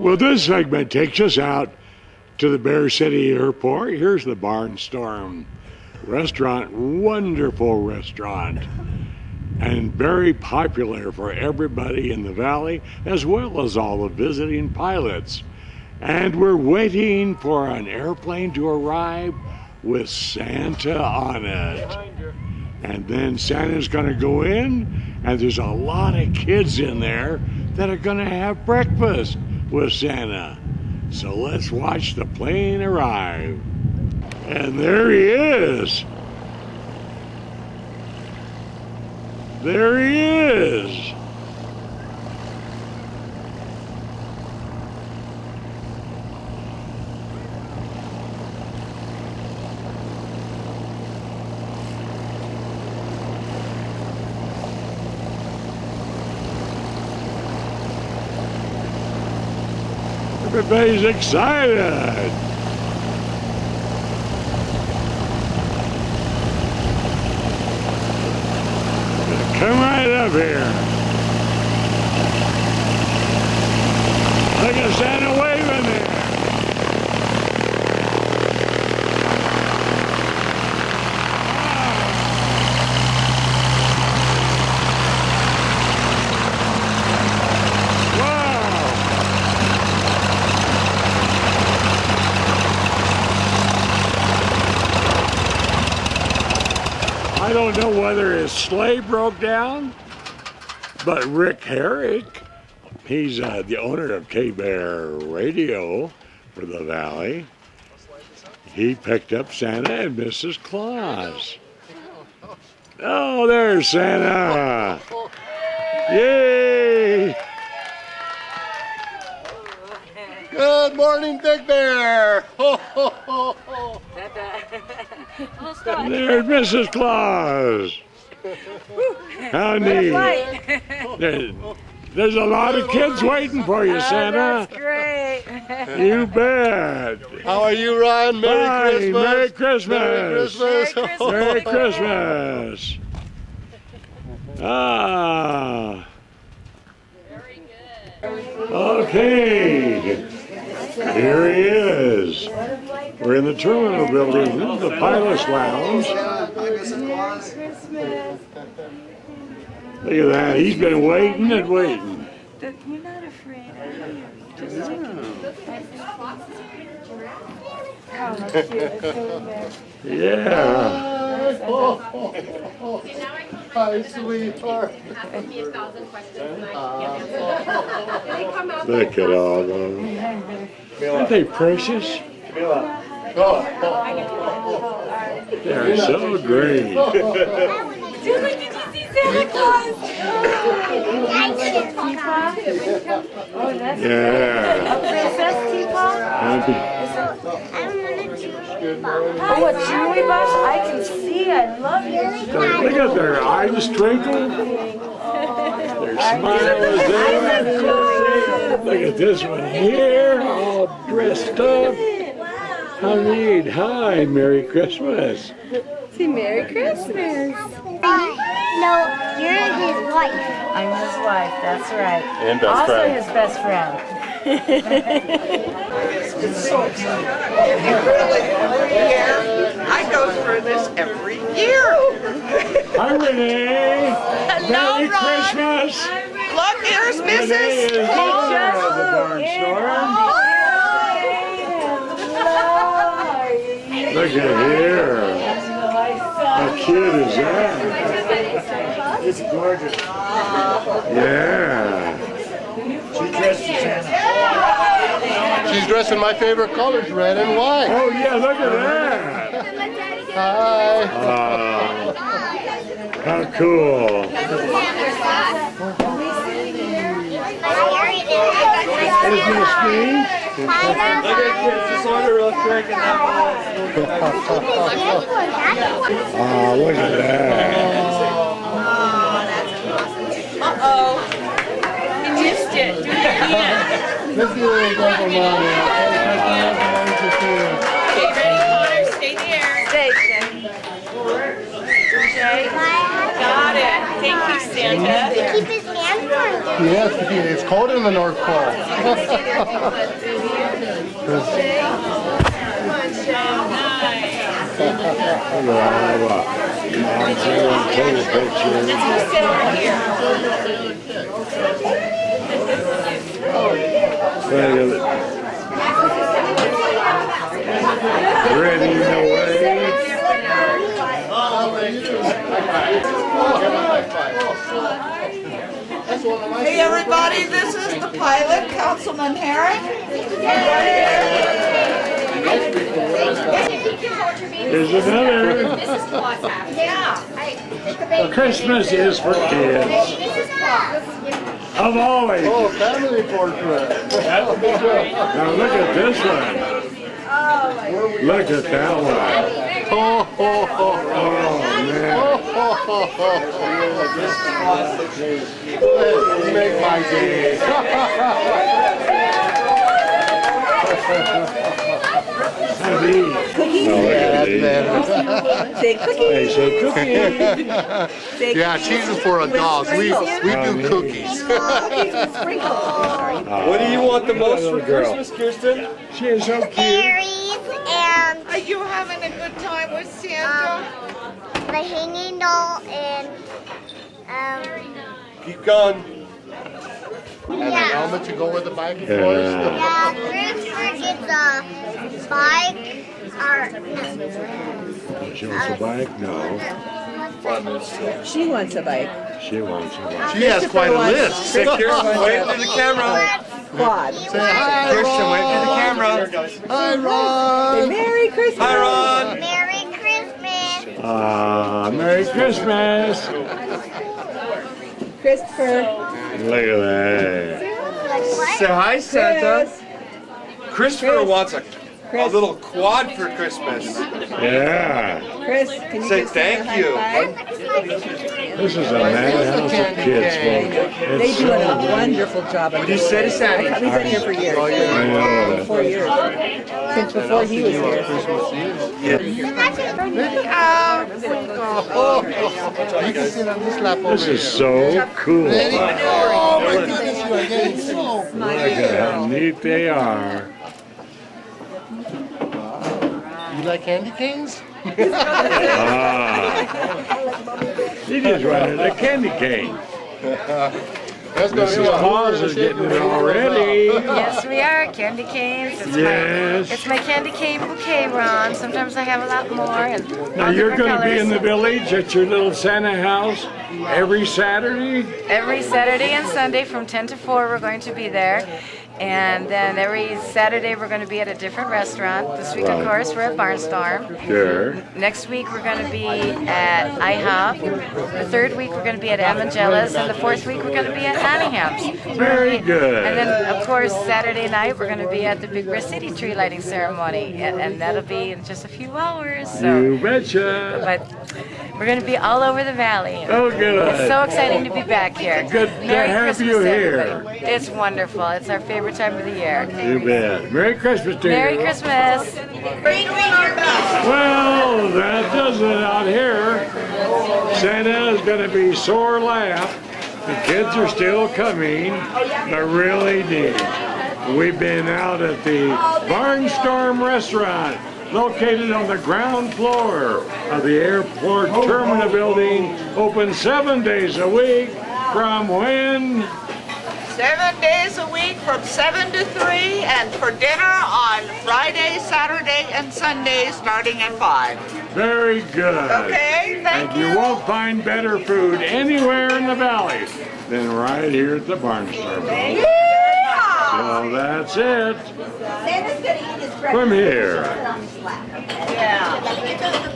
Well, this segment takes us out to the Bear City Airport. Here's the Barnstorm restaurant, wonderful restaurant, and very popular for everybody in the valley, as well as all the visiting pilots. And we're waiting for an airplane to arrive with Santa on it. And then Santa's going to go in, and there's a lot of kids in there that are going to have breakfast with Santa. So let's watch the plane arrive. And there he is. There he is. Everybody's excited. Come right up here. Look at Santa waving there. I don't know whether his sleigh broke down, but Rick Herrick, he's the owner of K-Bear Radio for the Valley. He picked up Santa and Mrs. Claus. Oh, there's Santa. Yay! Good morning, Big Bear. Ho, ho, ho, ho. There's Mrs. Claus. How neat. There's a lot of kids waiting for you, Santa. That's great. You bet. How are you, Ryan? Merry Christmas. Merry Christmas. Merry Christmas. Merry Christmas. Ah. Very good. Okay. Here he is. We're in the terminal building, the pilot's lounge. Look at that. He's been waiting and waiting. You're not afraid, are you? Just Yeah. Hi, sweetheart. Look at all of them. Aren't they precious? They're so great. Julie, did you see Santa Claus? Yeah. A princess teapot? Oh, a Chewy bus? I can see. I love you. Look at their eyes twinkle. Their smile is there. Look at this one here, all dressed up. How neat. Hi, Merry Christmas. Say Merry Christmas. No, you're his wife. I'm his wife, that's right. And best also friend. his best friend. I go through this every year. Hi, Renee. Hello, Merry Ron. Christmas. Look, here's Renee is Mrs. the owner of the Barnstorm. Look at here. How cute is that? It's gorgeous. Yeah. She dressed as Santa. She's dressed in my favorite colors, red and white. Oh, yeah, look at that. Hi. How cool. Isn't this neat? Okay, kids, just order real quick and then Oh, look at that. Uh-oh. He missed it. Do it again. Let's do it again for Mommy. Okay, ready, Connor? Stay there. Stay. Okay. Got it. Thank you, Santa. Keep his hand for me. Yes, it's cold in the North Pole. Ready away. Hey everybody, this is the pilot, Councilman Herring. There's another. Christmas is for kids. Of always. Oh, family portrait. Now look at this one. Look at that one. Oh, oh, oh, Oh man. Make my day. Cookie. No, look at these. Say cookie. They say cookie. Yeah, cheese is for adults. We do cookies. What do you want the most for Christmas, Kirsten? She is so cute. Berries and Are you having a good time with Santa? the hanging doll and Keep going. And a helmet to go with the bike, of course. yeah, Christopher gets a bike or She wants a bike? No. She wants a bike. She wants a bike. She has quite a list. Say, Kirsten, wave to the camera. Quad. Say hi, Kirsten, wave to the camera. Hi, Ron. Merry Christmas. Hi, Ron. Merry Christmas. Merry Christmas. Christopher. Look at that. Say hi, Santa. Christopher wants a Chris. little quad for Christmas. Yeah. Chris, can you Say give Santa thank a you. high five? This is a madhouse of kids, folks. They It's do a so wonderful job. What do you say to Santa? We've been here for years. I know. 4 years. Since before he was here. You can sit on this lap over This is so cool. Oh Look my goodness, you are getting so. at how neat they are. You like candy canes? He just wanted a candy cane. That's gonna be Mrs. Claus is getting it already. Yes, we are. Candy canes. It's Yes. my candy cane bouquet, Ron. Sometimes I have a lot more. And Now all you're different going to be in the colors. village at your little Santa house every Saturday? Every Saturday and Sunday from 10 to 4, we're going to be there. And then every Saturday, we're going to be at a different restaurant. This week, of Right. course, we're at Barnstorm. Sure. Next week, we're going to be at IHOP. The third week, we're going to be at Evangelis. And the fourth week, we're going to be at Anaham's. Very good. And then, of course, Saturday night, we're going to be at the Big Bear City tree lighting ceremony. And that'll be in just a few hours. So. You betcha. But we're going to be all over the valley. Oh, good. It's so exciting to be back here. Good to Merry have Christmas, you here. everybody. It's wonderful. It's our favorite time of the year. You bet. Merry Christmas to Merry you. Christmas. Well, that does it out here. Santa is going to be sore laugh. The kids are still coming, but really neat. We've been out at the Barnstorm restaurant, located on the ground floor of the airport terminal building, open 7 days a week. From when? 7 days a week from 7 to 3, and for dinner on Friday, Saturday, and Sunday starting at 5. Very good. Okay, thank And you won't find better food anywhere in the valley than right here at the Barnstorm. So that's it. From here. Yeah.